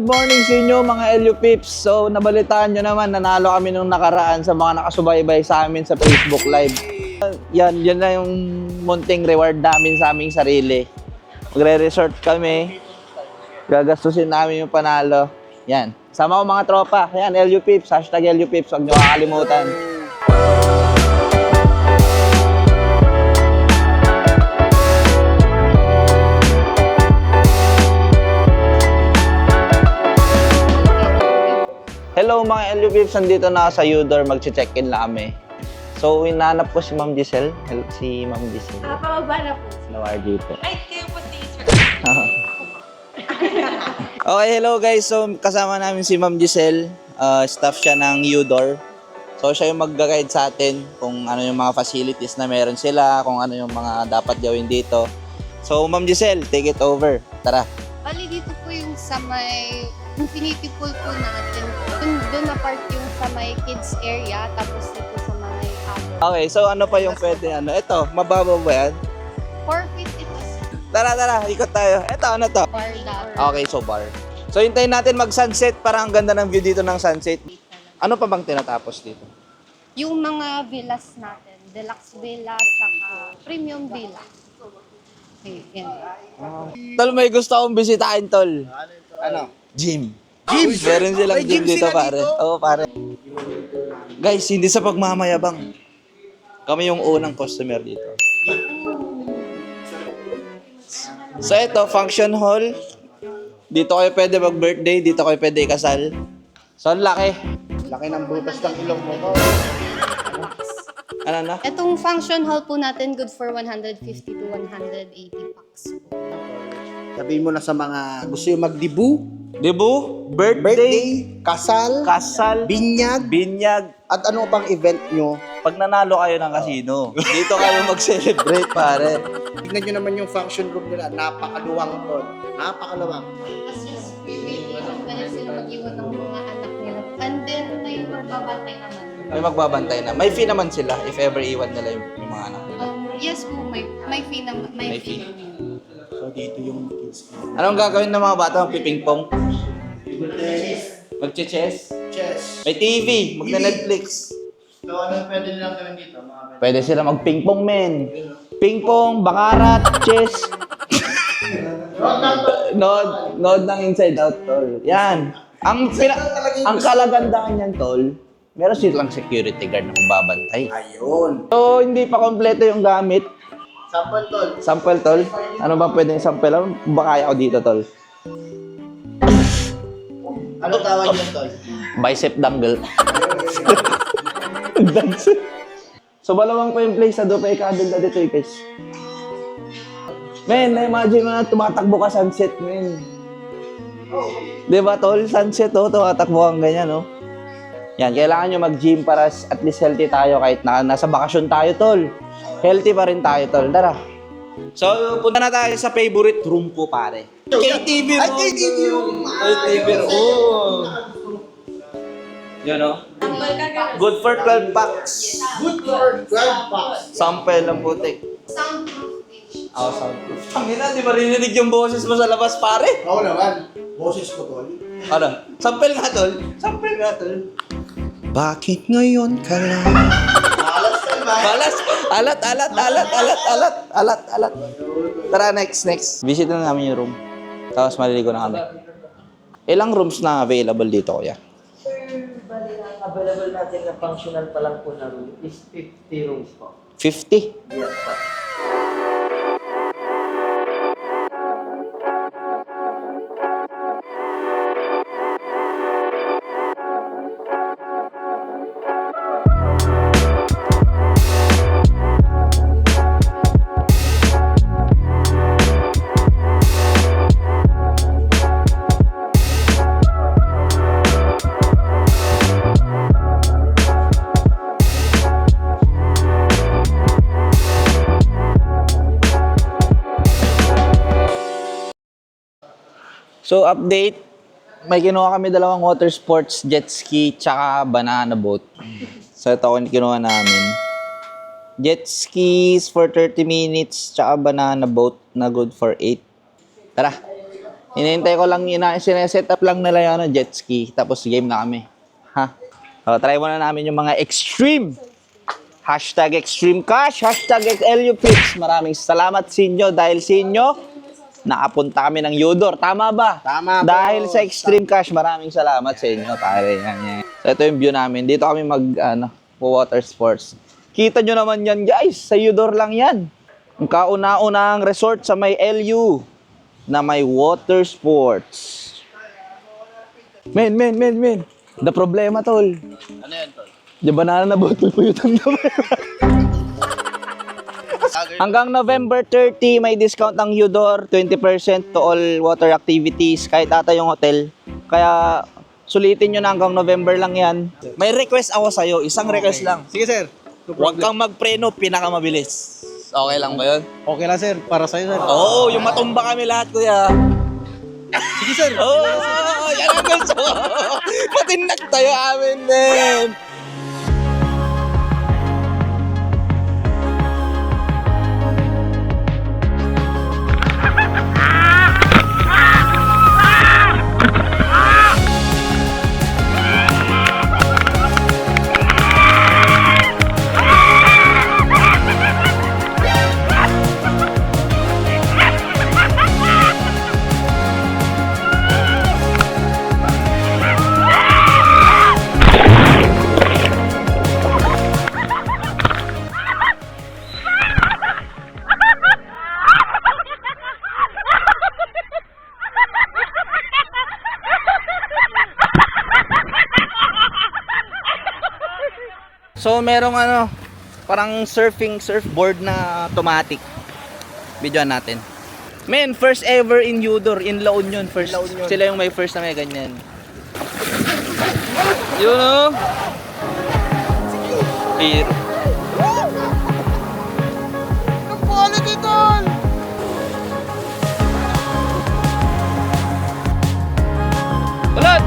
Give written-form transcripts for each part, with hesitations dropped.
good morning sa inyo mga LU Pips. So, nabalitaan nyo naman, nanalo kami nung nakaraan sa mga nakasubaybay sa amin sa Facebook Live. Yan na yung munting reward namin sa aming sarili. Magre-resort kami. Gagastusin namin yung panalo. Yan. Sama ko mga tropa. Yan, LU Pips. Hashtag LU Pips. Huwag nyo kakalimutan. Hello mga LU Pips, nandito na sa Udor, mag-check-in lang kami. So, hinahanap ko si Ma'am Giselle. Hello, si Ma'am Giselle. Pababa na po. Nawar dito. Ay, kayo po teacher. Okay, hello guys. So, kasama namin si Ma'am Giselle. Staff siya ng Udor. So, siya yung mag-guide sa atin kung ano yung mga facilities na meron sila, kung ano yung mga dapat gawin dito. So, Ma'am Giselle, take it over. Tara. Bali, dito po yung sa may infinity pool po natin. Doon na part yung sa may kids area, tapos dito sa may adult. Okay, so ano pa yung pwede ano? Ito, mababaw ba yan? 4 feet ito. Tara, ikot tayo. Ito, ano to? Bar that. Okay, so bar. So, hintayin natin mag-sunset para ang ganda ng view dito ng sunset. Ano pa bang tinatapos dito? Yung mga villas natin, deluxe villa, tsaka premium villa. Okay, yan. Tol, may gusto akong bisitahin, tol. Ano? Gym. Gym? Meron silang gym dito, pare. Oo, pare. Guys, hindi sa pagmamayabang. Kami yung unang customer dito. So, ito, function hall. Dito kayo pwede mag-birthday, dito kayo pwede ikasal. So, ang laki. Laki ng butas ng ilong mo ko. Ano na? Itong function hall po natin, good for 150 to 180 packs po. Sabihin mo na sa mga gusto yung mag-debut, Debut, birthday, birthday, kasal, kasal, binyag, binyag. at ano pang event nyo. Pag nanalo kayo ng casino, dito kayo mag-celebrate, pare. Tignan nyo naman yung function room nila. Napakaluwang to. Napakaluwang. Tapos just pwede sila mag-iwan ng mga anak nila. And then, may magbabantay naman. May magbabantay na. May fee naman sila if ever iwan nila yung mga anak nila. Yes po, may fee naman. May fee. So dito yung kids. Anong gagawin ng mga bata? Magpipingpong? Magche-chess? Chess. May TV? Magna-Netflix? So ano pwede nilang gawin dito? Pwede sila magpingpong, men. Pingpong, bakarat, chess. Nod ng inside out, tol. Yan. Ang kalagandahan niyan, tol, meron silang security guard na magbabantay. Ayun. So, hindi pa kompleto yung gamit. Sample tol. Sample, tol. Ano ba pwedeng sample? Baka kaya ako dito, tol. Ano tawag yun tol? Bicep dangle. That's it. So, balawang pa yung place sa doon pa ikadol na dito, guys. Men, na-imagine mo na tumatakbo ka sunset, men. Di ba, tol? Sunset, oh, tumatakbo kang ganyan, oh. Yan, kailangan nyo mag-gym para at least healthy tayo kahit nasa bakasyon tayo, tol. Healthy pa rin tayo, tol. Tara. So, punta na tayo sa favorite room ko, pare. KTV room. Ay, KTV room. KTV room. Oh. Yun, oh. Good for 12 packs. Good for 12 packs. Sample ng putik. Soundproof each. Oh, soundproof. Ang ina, di ba rinig yung boses mo sa labas, pare? Oo naman. Boses ko tol. Ano? Sample nga, tol. Sample nga, tol. Bakit ngayon ka lang? Alas ka ba? Balas! Alat. Tara, next. Visit na namin yung room. Tapos maliligo na kami. Ilang rooms na available dito, kuya? Sir, bali ang available natin na functional pa lang po na room is 50 rooms po. 50? Yes po. So, update. May kinuha kami dalawang water sports, jet ski, tsaka banana boat. So, ito ang kinuha namin. Jet skis for 30 minutes, tsaka banana boat na good for 8. Tara. Hinihintay ko lang, sineset up lang nila yung jet ski. Tapos game na kami. Ha? So, try muna namin yung mga extreme. Hashtag extreme cash. Hashtag LU Pips. Maraming salamat sa inyo. Dahil sa inyo, nakapunta kami ng Eudor. Tama ba? Tama, Dahil boss. sa extreme cash, maraming salamat sa inyo. Pare, yan. So, ito yung view namin. Dito kami water sports. Kita nyo naman yan, guys. Sa Eudor lang yan. Ang kauna-unang resort sa may LU na may water sports. Men. The problema, tol. Ano yan, tol? The banana na bottle po yung Hanggang November 30, may discount ang Eudor. 20% to all water activities. Kahit ata yung hotel. Kaya sulitin nyo na hanggang November lang yan. May request ako sa'yo. Isang request lang. Sige, sir. Huwag kang magpreno, pinakamabilis. Okay lang ba yun? Okay lang, sir. Para sa'yo, sir. Oo, yung matumba kami lahat, kuya. Sige, sir. Oo, yan ang gusto ko. Patinag tayo amin, men. So, merong parang surfboard na automatic. Videoan natin. Men, first ever in Eudor, in La Union. Sila yung may first na may ganyan. Yun o. Here. Ang quality, tol! Ulat!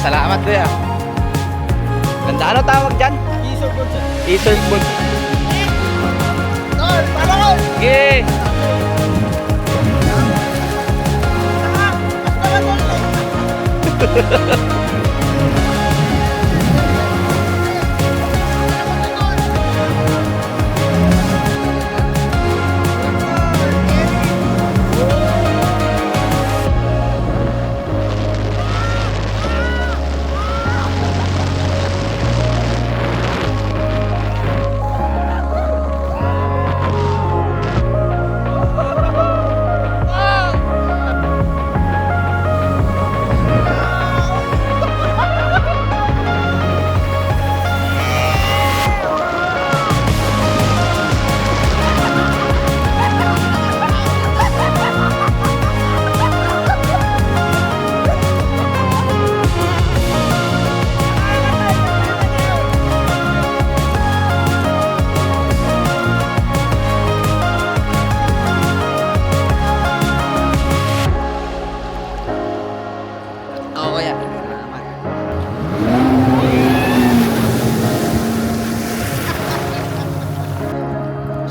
Salamat kuya. Ganda, ano tawag dyan? E-surfboard, sir. E-surfboard. Tol, para ko! Okay.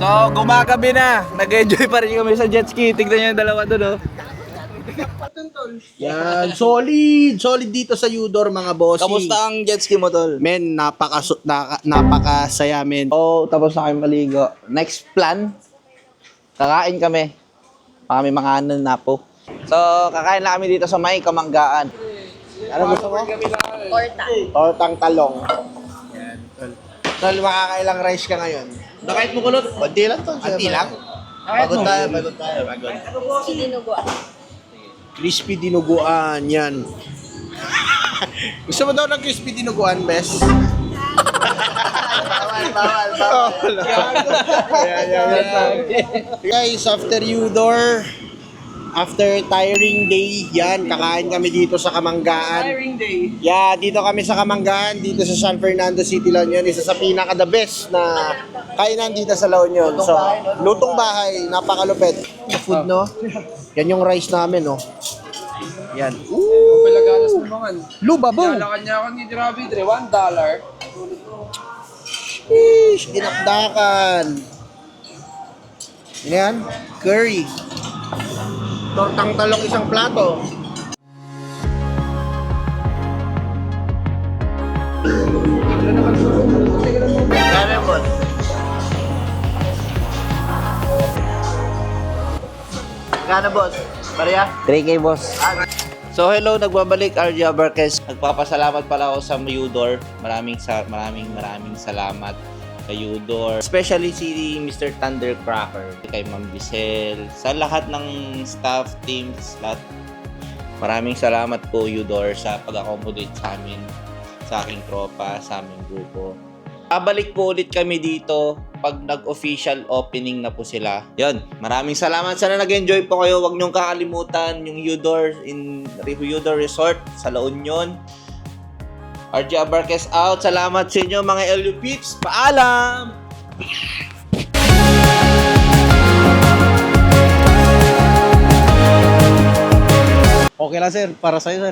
So, gumagabi na. Nag-enjoy pa rin kami sa jet ski. Tignan nyo yung dalawa doon, oh. Yan, solid dito sa Eudor, mga bossing. Kamusta ang jet ski mo, tol? Men, napakasaya, men. Oh, tapos na kami maligo. Next plan, kakain kami. Kami mga na po. So, kakain na kami dito sa may Kamanggaan. Ano gusto mo? Torta. Tortang talong. Yan, tol. Tol, makakailang rice ka ngayon? Nakait mo kulot? Konti lang, tol. Konti lang? Pagod tayo. Sinunuguan. Crispy dinuguan, yan. Gusto mo daw ng crispy dinuguan, bes? Bawal. Guys, after Eudor, after tiring day, yan, kakain kami dito sa Kamanggaan. Tiring day. Yeah, dito kami sa Kamanggaan, dito sa San Fernando City, La Union. Isa sa pinaka-the best na kainan dito sa La Union. So, lutong bahay, napakalupit. Food, no? Yan yung rice namin, no? Yan. Palaganas mo naman. Lubabo. Kaya kanya ako ni Grabe Dre, $1. Sheesh, dinakdakan. Yan, curry. Tortang talong isang plato. Kaya boss. Kaya boss. Pareha? 3K, boss. So hello, nagbabalik RJ Abarquez. Nagpapasalamat pala ako sa Udor. Maraming salamat kay Udor. Especially si Mr. Thundercracker, kay Ma'am Giselle, sa lahat ng staff, teams, lahat. Maraming salamat po Udor sa pag-accommodate sa amin, sa aking tropa, sa aming grupo. Babalik po ulit kami dito pag nag-official opening na po sila. Yun, maraming salamat. Sana nag-enjoy po kayo. Huwag niyong kakalimutan yung Udor Resort sa La Union. RJ Abarquez out. Salamat sa inyo mga LU Peeps. Paalam! Okay lang sir, para sa'yo sir.